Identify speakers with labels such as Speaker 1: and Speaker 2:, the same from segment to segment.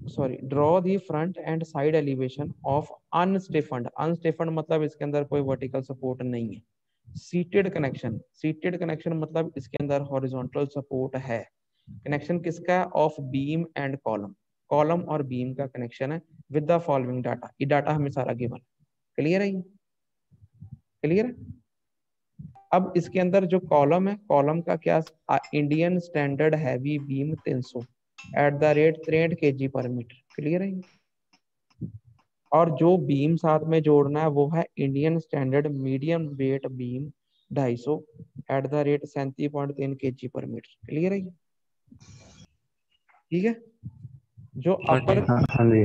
Speaker 1: Sorry, draw the front and side elevation of unstiffened. Unstiffened मतलब इसके अंदर कोई वर्टिकल सपोर्ट नहीं है। सीटेड कनेक्शन, सीटेड कनेक्शन मतलब इसके अंदर हॉरिजॉन्टल सपोर्ट है। कनेक्शन किसका है? Of beam and column, column और बीम का कनेक्शन है विद द फॉलोइंग डाटा। ये डाटा हमें सारा गिवन। क्लियर है? क्लियर है? अब इसके अंदर जो कॉलम है, कॉलम का क्या? Indian standard heavy beam 300 at the rate 63 kg पर मीटर। क्लियर है? और जो बीम साथ में जोड़ना है वो है Indian standard medium wait beam 250 at the rate 37.3 kg पर मीटर। क्लियर है? ठीक है। जो
Speaker 2: हाँ जी।
Speaker 1: अपर
Speaker 3: हाँ जी।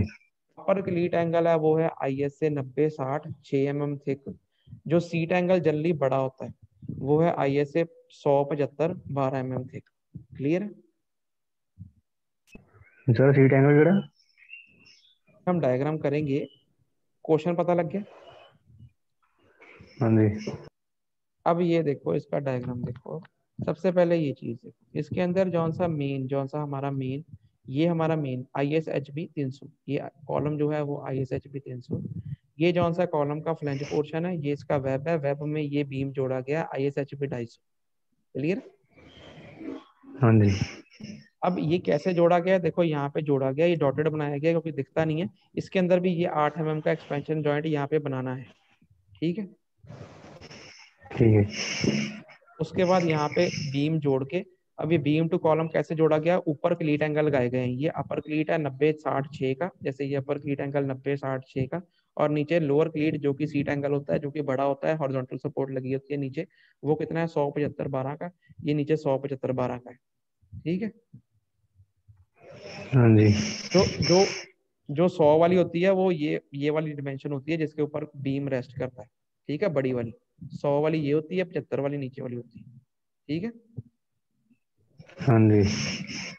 Speaker 1: अपर क्लीट एंगल है वो है ISA 90-60 6 mm थिक। जो सीट एंगल जनरली बड़ा होता है वो है ISA 100-75 12 mm थिक। क्लियर है?
Speaker 3: सर सीट एंगल किहड़ा?
Speaker 1: हम डायग्राम करेंगे, क्वेश्चन पता लग गया।
Speaker 3: हाँ जी।
Speaker 1: अब ये देखो, इसका डायग्राम देखो। सबसे पहले ये चीज देखो, इसके अंदर जौन सा हमारा मेन, ये हमारा मेन ISHB 300, ये कॉलम जो है वो ISHB 300। ये जौन सा कॉलम का फ्लैंज पोर्शन है ये इसका वेब है, वेब में ये बीम जोड़ा गया ISHB 250। क्लियर?
Speaker 3: हाँ जी।
Speaker 1: अब ये कैसे जोड़ा गया? देखो यहाँ पे जोड़ा गया, ये डॉटेड बनाया गया क्योंकि दिखता नहीं है। इसके अंदर भी ये 8 mm का एक्सपेंशन जॉइंट यहाँ पे बनाना है। ठीक है।
Speaker 3: ठीक है।
Speaker 1: उसके बाद यहाँ पे बीम जोड़ के, अब ये बीम टू कॉलम कैसे जोड़ा गया? ऊपर क्लीट एंगल लगाए गए हैं। ये अपर क्लीट है 90-60-6 का, जैसे ये अपर क्लीट एंगल 90-60-6 का। और नीचे लोअर क्लीट जो कि सीट एंगल होता है, जो कि बड़ा होता है, हॉरिजॉन्टल सपोर्ट लगी होती है नीचे, वो कितना है? 100-75-12 का। ये नीचे 100-75-12 का है। ठीक है।
Speaker 3: हाँ जी।
Speaker 1: जो जो जो 100 वाली होती है वो ये वाली डिमेंशन होती है जिसके ऊपर बीम रेस्ट करता है। ठीक है, बड़ी वाली 100 वाली ये होती है, 75 वाली नीचे वाली होती है। ठीक है।
Speaker 3: हाँ जी।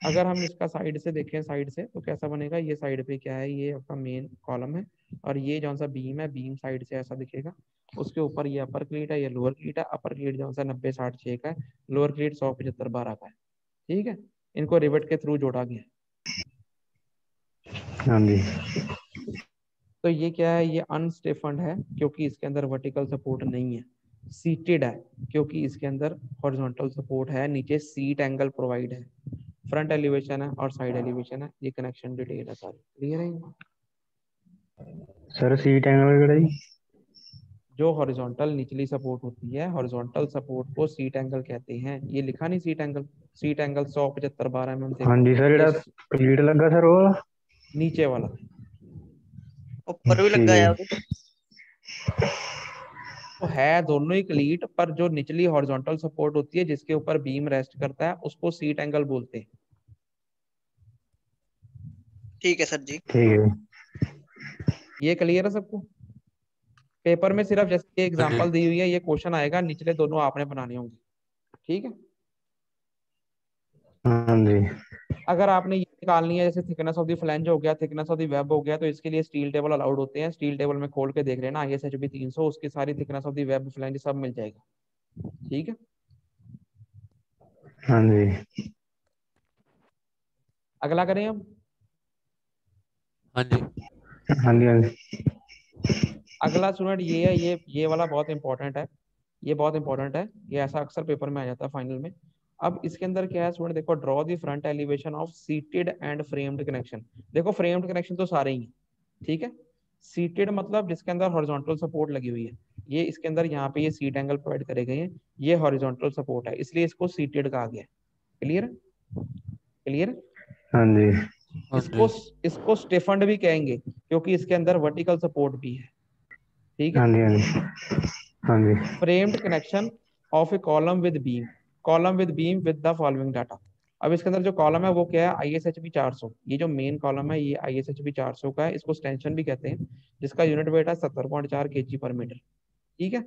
Speaker 1: अगर हम इसका साइड से देखें, साइड से तो कैसा बनेगा? ये साइड पे क्या है? ये आपका मेन कॉलम है, और ये जौन सा बीम है, बीम साइड से ऐसा दिखेगा। उसके ऊपर ये अपर क्लीट है, ये लोअर क्लीट है। अपर क्लीट जौन सा 90-60-6 का है, लोअर क्लीट 100-75-12 का है। ठीक है। इनको रिवेट के थ्रू जोड़ा गया है।
Speaker 3: हाँ जी।
Speaker 1: तो ये क्या है? ये अनस्टेफन्ड है क्योंकि इसके अंदर वर्टिकल सपोर्ट नहीं है। सीटेड है क्योंकि इसके अंदर हॉरिजॉन्टल सपोर्ट है, नीचे सीट एंगल प्रोवाइड है। फ्रंट एलिवेशन है और साइड एलिवेशन है। ये कनेक्शन डिटेल है सारी। क्लियर है?
Speaker 3: सर सीट एंगल किहड़ा जी?
Speaker 1: जो हॉरिजॉन्टल निचली सपोर्ट होती है, हॉरिजॉन्टल सपोर्ट को सीट एंगल कहते हैं। ये लिखा नहीं seat angle? Seat angle 100-75-12 mm थे।
Speaker 3: हाँ जी सर,
Speaker 1: ये
Speaker 3: ਜਿਹੜਾ प्लीट लगा सर वो?
Speaker 1: नीचे वाला
Speaker 2: ऊपर भी
Speaker 3: ठीक
Speaker 2: लगा
Speaker 3: है।
Speaker 2: है ਉਹਦੇ
Speaker 1: तो है दोनों ही क्लीट, पर जो निचली हॉरिजॉन्टल सपोर्ट होती है जिसके ऊपर बीम रेस्ट करता है उसको सीट एंगल बोलते हैं।
Speaker 2: ठीक है सर जी।
Speaker 3: ठीक है।
Speaker 1: ये क्लियर है सबको? पेपर में सिर्फ जैसे
Speaker 2: हाँ जी।
Speaker 1: एग्जांपल दी हुई है, ये क्वेश्चन आएगा, निचले दोनों आपने बनाने होंगे। ठीक है।
Speaker 3: हाँ जी।
Speaker 1: अगर आपने ये निकालनी है, जैसे थिकनेस ऑफ द फ्लैंज हो गया, थिकनेस ऑफ द वेब हो गया, तो इसके लिए स्टील टेबल अलाउड होते हैं। स्टील टेबल में खोल के देख लेना, ISHB 300, उसकी सारी thickness of the web flange सब मिल जाएगा। ठीक है।
Speaker 3: हाँ जी।
Speaker 1: अगला करें अब।
Speaker 2: हाँ जी।
Speaker 3: हाँ जी। हाँ जी।
Speaker 1: अगला स्टूडेंट ये है, ये वाला बहुत इंपॉर्टेंट है। ये बहुत इंपॉर्टेंट है, ये ऐसा अक्सर पेपर में आ जाता है फाइनल में। अब इसके अंदर क्या है स्टूडेंट? देखो, draw the front elevation of seated and framed connection. देखो फ्रेम्ड कनेक्शन तो सारे ही हैं। ठीक है। सीटेड मतलब जिसके अंदर हॉरिजॉन्टल सपोर्ट लगी हुई है। ये इसके अंदर यहाँ पे ये सीट एंगल प्रोवाइड करे गए हैं, ये हॉरिजॉन्टल सपोर्ट है, इसलिए इसको सीटेड कहा गया है। क्लियर? क्लियर?
Speaker 3: हाँ जी।
Speaker 2: हाँ
Speaker 1: इसको
Speaker 2: जी।
Speaker 1: इसको स्टेफंड भी कहेंगे क्योंकि इसके अंदर वर्टिकल सपोर्ट भी है। ठीक है।
Speaker 3: हाँ जी। हाँ जी। हाँ जी।
Speaker 1: Framed connection of a column with beam, column with beam with the following data. अब इसके अंदर जो कॉलम है वो क्या है? ISHB 400। ये जो मेन कॉलम है ये ISHB 400 का है, इसको स्टेंशन भी कहते हैं, जिसका यूनिट वेट है 70.4 kg पर मीटर। ठीक है।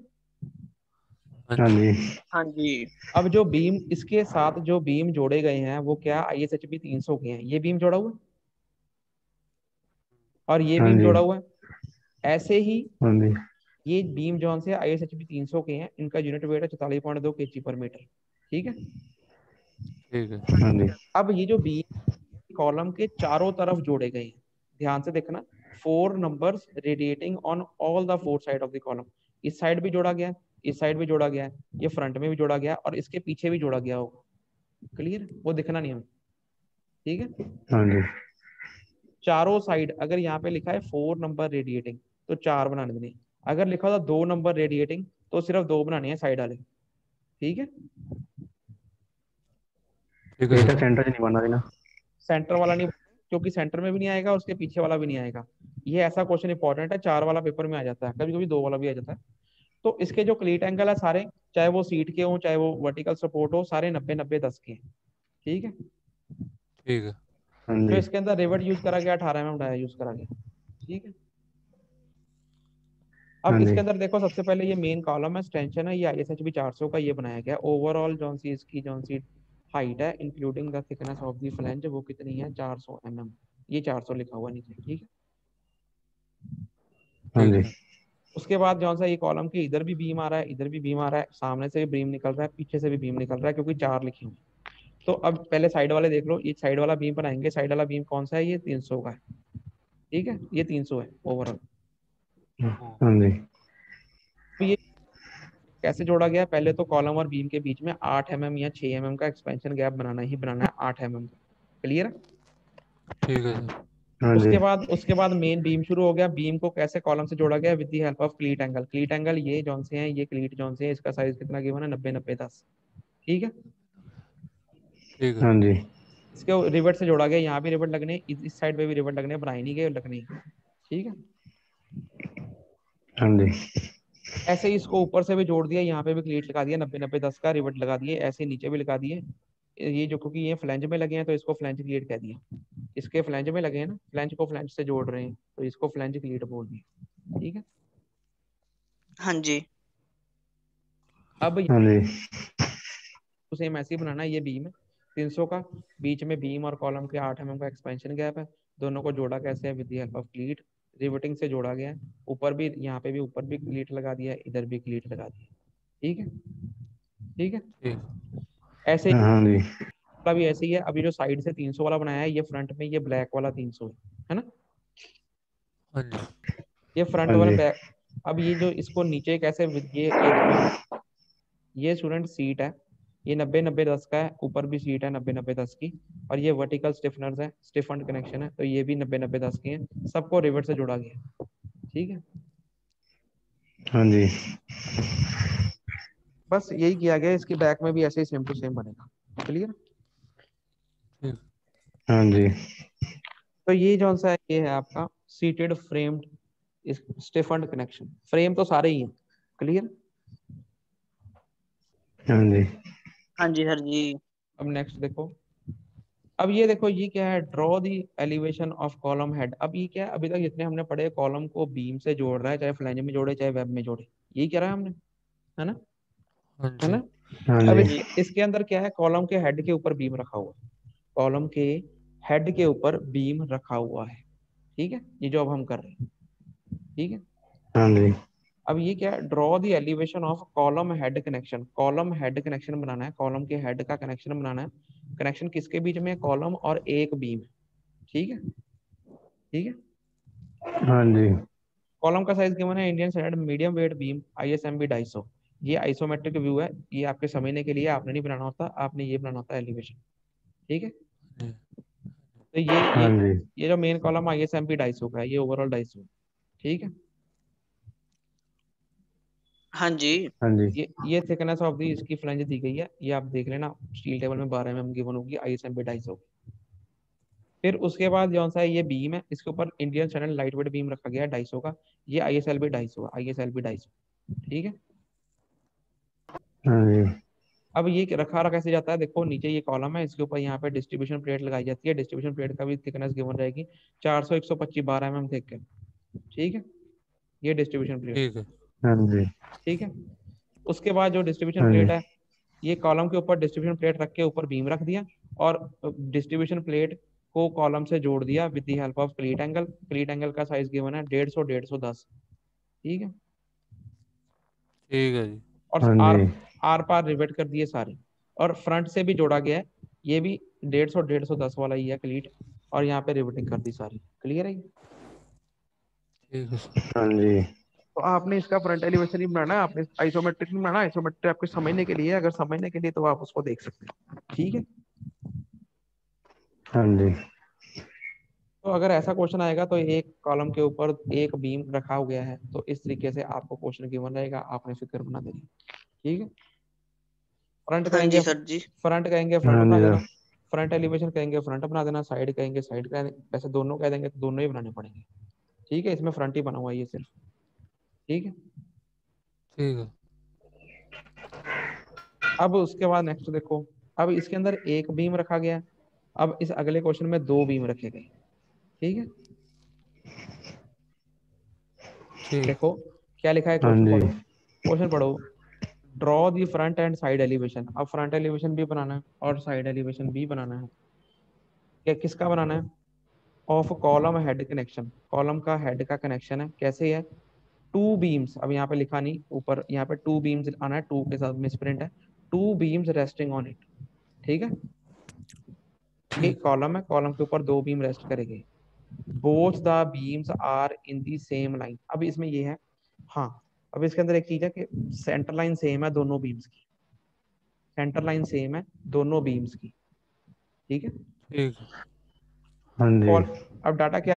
Speaker 2: हाँ
Speaker 3: हाँ
Speaker 2: जी।
Speaker 3: जी।
Speaker 2: हाँ जी।
Speaker 1: अब जो बीम इसके साथ जो बीम जोड़े गए हैं वो क्या? ISHB 300 के हैं। ये बीम जोड़ा हुआ है और ये
Speaker 3: हाँ
Speaker 1: बीम
Speaker 3: जी।
Speaker 1: जोड़ा हुआ है। ऐसे ही
Speaker 3: हाँ जी।
Speaker 1: ये बीम जौन से ISHB 300 के हैं, इनका यूनिट वेट है 44.2 kg पर मीटर। ठीक है।
Speaker 2: ठीक है।
Speaker 3: हाँ जी।
Speaker 1: अब ये जो बीम कॉलम के चारों तरफ जोड़े गए हैं, ध्यान से देखना, 4 numbers radiating on all the 4 side of the column. इस साइड भी जोड़ा गया है, इस साइड भी जोड़ा गया है, ये फ्रंट में भी जोड़ा गया है, और इसके पीछे भी जोड़ा गया होगा। क्लियर? वो दिखना नहीं हमें, ठीक है।
Speaker 3: हाँ जी
Speaker 1: चारों साइड अगर यहाँ पे लिखा है 4 नंबर रेडिएटिंग तो 4 बनाने देने, अगर लिखा था 2 नंबर रेडिएटिंग तो सिर्फ 2 बनाने हैं साइड वाले, ठीक है।
Speaker 2: ठीक है
Speaker 3: बेटा
Speaker 2: सर।
Speaker 3: सेंटर नहीं बना देना।
Speaker 1: सेंटर वाला नहीं, क्योंकि सेंटर में भी नहीं आएगा, उसके पीछे वाला भी नहीं आएगा। ये ऐसा क्वेश्चन इंपॉर्टेंट है, 4 वाला पेपर में आ जाता है, कभी कभी 2 वाला भी आ जाता है। तो इसके जो क्लीट एंगल है सारे, चाहे वो सीट के हो चाहे वो वर्टिकल सपोर्ट हो, सारे 90-90-10 के हैं, ठीक है।
Speaker 2: ठीक है।
Speaker 3: हाँ
Speaker 1: जो
Speaker 3: जी
Speaker 1: इसके अंदर रिवेट यूज करा गया 18 mm डाया यूज करा गया, ठीक है। अब
Speaker 3: हाँ जी
Speaker 1: इसके अंदर देखो, सबसे पहले ये मेन कॉलम है, टेंशन है, ये ISHB 400 का ये बनाया गया। ओवरऑल जौन सी इसकी जौन सी हाइट है including the thickness of the flange, वो कितनी है? 400 mm। ये 400 लिखा हुआ नीचे, ठीक है।
Speaker 3: हाँ
Speaker 2: ठीक
Speaker 3: जी
Speaker 2: है।
Speaker 1: उसके बाद जौन सा ये कॉलम के इधर भी बीम आ रहा है, इधर भी बीम आ रहा है, सामने से भी बीम निकल रहा है, पीछे से भी बीम निकल रहा है, क्योंकि 4 लिखे हुए हैं। तो अब पहले साइड वाले देख लो, ये साइड वाला बीम बनाएंगे। साइड वाला बीम कौन सा है? ये 300 का है, ठीक है। ये 300 है ओवरऑल।
Speaker 3: हाँ जी
Speaker 1: तो ये कैसे जोड़ा गया? पहले तो कॉलम और बीम के बीच में 8 mm या 6 mm का एक्सपेंशन गैप बनाना ही बनाना है, 8 mm का। क्लियर?
Speaker 2: ठीक है सर।
Speaker 3: हाँ जी
Speaker 1: उसके बाद मेन बीम शुरू हो गया। बीम को कैसे कॉलम से जोड़ा गया? With the help of cleat angle. Cleat angle ये जौन से हैं, ये क्लीट जौन से हैं, इसका साइज कितना गिवन है? 90-90-10, ठीक है।
Speaker 2: ठीक है।
Speaker 3: हाँ जी
Speaker 1: इसके रिवेट से जोड़ा गया, यहाँ भी रिवेट लगने, इस साइड पे भी रिवेट लगने, बनाए नहीं गए, लगने, ठीक है।
Speaker 3: हाँ जी
Speaker 1: ऐसे ही इसको ऊपर से भी जोड़ दिया, यहाँ पे भी क्लीट लगा दिया, 90-90-10 का रिवेट लगा दिए, ऐसे नीचे भी लगा दिए। ये जो, क्योंकि ये फ्लैंज में लगे हैं तो इसको फ्लैंज क्लीट कह दिया। इसके फ्लैंज में लगे हैं ना, फ्लैंज को फ्लैंज से जोड़ रहे हैं, तो इसको फ्लैंज क्लीट बोल दिया, ठीक है।
Speaker 2: हाँ जी।
Speaker 1: अब
Speaker 3: हाँ जी
Speaker 1: सेम ऐसे ही बनाना है। ये बीम है 300 का, बीच में बीम और कॉलम के 8 mm का एक्सपेंशन गैप है। दोनों को जोड़ा कैसे है? With the help of क्लीट, riveting से जोड़ा गया है। ऊपर भी, यहाँ पे भी ऊपर भी क्लीट लगा दिया है, इधर भी क्लीट लगा दिया, ठीक है, ठीक है।
Speaker 2: ठीक।
Speaker 1: ऐसे ही
Speaker 3: हाँ जी
Speaker 1: वाला भी ऐसे ही है। अभी जो साइड से 300 वाला बनाया है, ये फ्रंट में ये ब्लैक वाला 300 है ना,
Speaker 2: हाँ जी।
Speaker 1: ये फ्रंट
Speaker 3: हाँ
Speaker 1: वाला
Speaker 3: जी
Speaker 1: बैक। अब ये जो इसको नीचे कैसे ये स्टूडेंट सीट है, ये 90-90-10 का है, ऊपर भी सीट है 90-90-10 की, और ये वर्टिकल स्टिफनर्स है, स्टिफन्ड कनेक्शन है, तो ये भी 90-90-10 की है। सबको रिवेट से जोड़ा गया है, ठीक है।
Speaker 3: हाँ जी
Speaker 1: बस यही किया गया, इसकी बैक में भी ऐसे ही सेम टू सेम बनेगा। क्लियर?
Speaker 2: ठीक।
Speaker 3: हाँ जी
Speaker 1: तो ये जो सा है, ये है आपका सीटेड फ्रेम्ड स्टिफन्ड कनेक्शन। फ्रेम तो सारे ही हैं। क्लियर?
Speaker 3: हाँ जी
Speaker 2: हाँ जी सर जी।
Speaker 1: अब नेक्स्ट देखो, अब ये देखो, ये क्या है? Draw the elevation of column head. अब ये क्या है? अभी तक जितने हमने पढ़े, कॉलम को बीम से जोड़ रहा है, चाहे फ्लैंज में जोड़े चाहे वेब में जोड़े, यही कह रहा है हमने, है ना,
Speaker 2: हाँ
Speaker 1: है
Speaker 2: जी।
Speaker 1: ना।
Speaker 3: हाँ
Speaker 1: अब
Speaker 3: जी
Speaker 1: इसके अंदर क्या है? कॉलम के हेड के ऊपर बीम रखा हुआ है, कॉलम के हेड के ऊपर बीम रखा हुआ है, ठीक है। ये जो अब हम कर रहे हैं, ठीक है।
Speaker 3: हाँ जी
Speaker 1: अब ये क्या है? Draw the elevation of column head connection. Column head connection बनाना है, कॉलम के हेड का कनेक्शन बनाना है। कनेक्शन किसके बीच में? कॉलम और एक बीम, ठीक है, ठीक है।
Speaker 3: हाँ जी
Speaker 1: कॉलम का साइज गिवन है, Indian standard medium wait beam ISMB 250। ये आइसोमेट्रिक व्यू है, ये आपके समझने के लिए, आपने नहीं बनाना होता, आपने ये बनाना होता है एलिवेशन, ठीक है।
Speaker 2: जी।
Speaker 1: तो ये
Speaker 3: हाँ
Speaker 1: ये
Speaker 3: जी
Speaker 1: ये जो मेन कॉलम ISMB 250 का है, ये ओवरऑल 250, ठीक है।
Speaker 2: हाँ जी।
Speaker 3: हाँ जी
Speaker 1: ये थिकनेस ऑफ दी इसकी फ्लैंज दी गई है, ये आप देख लेना, स्टील टेबल में 12 mm गिवन होगी, ISMB 250। फिर उसके बाद जो सा है, ये बीम है, इसके ऊपर Indian standard light weight beam रखा गया है 250 का। ये ISLB 250 है, ISLB 250, ठीक है।
Speaker 3: हाँ जी
Speaker 1: अब ये रखा रखा कैसे जाता है? देखो, नीचे ये कॉलम है, इसके ऊपर यहाँ पे डिस्ट्रीब्यूशन प्लेट लगाई जाती है। डिस्ट्रीब्यूशन प्लेट का भी थिकनेस गिवन रहेगी 400 125 12 mm थिक है, ठीक है। ये डिस्ट्रीब्यूशन प्लेट,
Speaker 2: ठीक है।
Speaker 3: हाँ जी
Speaker 1: ठीक है। उसके बाद जो डिस्ट्रीब्यूशन
Speaker 3: हाँ जी
Speaker 1: प्लेट है, ये कॉलम के ऊपर डिस्ट्रीब्यूशन प्लेट रख के ऊपर बीम रख दिया, और डिस्ट्रीब्यूशन प्लेट को कॉलम से जोड़ दिया with the help of cleat angle. Cleat angle का साइज गिवन है 150-150-10, ठीक है।
Speaker 2: ठीक है जी।
Speaker 1: और
Speaker 3: हाँ
Speaker 1: आर
Speaker 3: जी
Speaker 1: आर पार रिवेट कर दिए सारे, और फ्रंट से भी जोड़ा गया है, ये भी 150-150-10 वाला ही है क्लीट, और यहाँ पे रिवेटिंग कर दी सारी। क्लियर है?
Speaker 2: ठीक है सर।
Speaker 3: हाँ जी।
Speaker 1: तो आपने इसका फ्रंट एलिवेशन ही बनाना है, आपने आइसोमेट्रिक नहीं बनाना। आइसोमेट्रिक आपको समझने के लिए, अगर समझने के लिए तो आप उसको देख सकते हैं। ठीक है।
Speaker 3: हाँ जी।
Speaker 1: तो अगर ऐसा क्वेश्चन आएगा तो एक कॉलम के ऊपर एक बीम रखा हो गया है, तो इस तरीके से आपको क्वेश्चन गिवन रहेगा, आपने फिगर बना देनी। ठीक है। फ्रंट
Speaker 2: हाँ
Speaker 1: कहेंगे,
Speaker 2: जी सर जी।
Speaker 1: फ्रंट कहेंगे फ्रंट
Speaker 3: हाँ
Speaker 1: बना
Speaker 3: जी
Speaker 1: देना,
Speaker 3: सर।
Speaker 1: फ्रंट एलिवेशन कहेंगे फ्रंट बना देना, साइड कहेंगे साइड कह वैसे दोनों कह देंगे तो दोनों ही बनाने पड़ेंगे। ठीक है। इसमें फ्रंट ही बना हुआ है ये सिर्फ। ठीक है।
Speaker 2: ठीक है।
Speaker 1: अब उसके बाद नेक्स्ट देखो, अब इसके अंदर एक बीम रखा गया, अब इस अगले क्वेश्चन में दो बीम रखे गए। ठीक है।
Speaker 2: ठीक।
Speaker 1: देखो क्या लिखा है,
Speaker 3: हाँ
Speaker 1: क्वेश्चन
Speaker 3: जी।
Speaker 1: पढ़ो, क्वेश्चन पढ़ो। Draw the front and side elevation. अब फ्रंट एलिवेशन भी बनाना है और साइड एलिवेशन भी बनाना है। क्या किसका बनाना है? Of column head connection. Column का हेड का कनेक्शन है, कैसे है? टू बीम्स, अब यहाँ पे लिखा नहीं ऊपर, यहाँ पे टू बीम्स आना है, टू के साथ मिसप्रिंट है, two beams resting on it. ठीक है। एक
Speaker 2: ठीक।
Speaker 1: कॉलम है, कॉलम के ऊपर दो बीम रेस्ट करेंगे। Both the beams are in the same line. अब इसमें ये है, हाँ, अब इसके अंदर एक चीज है कि सेंटर लाइन सेम है दोनों बीम्स की, सेंटर लाइन सेम है दोनों बीम्स की। ठीक है।
Speaker 3: हाँ जी।
Speaker 1: कॉल अब डाटा क्या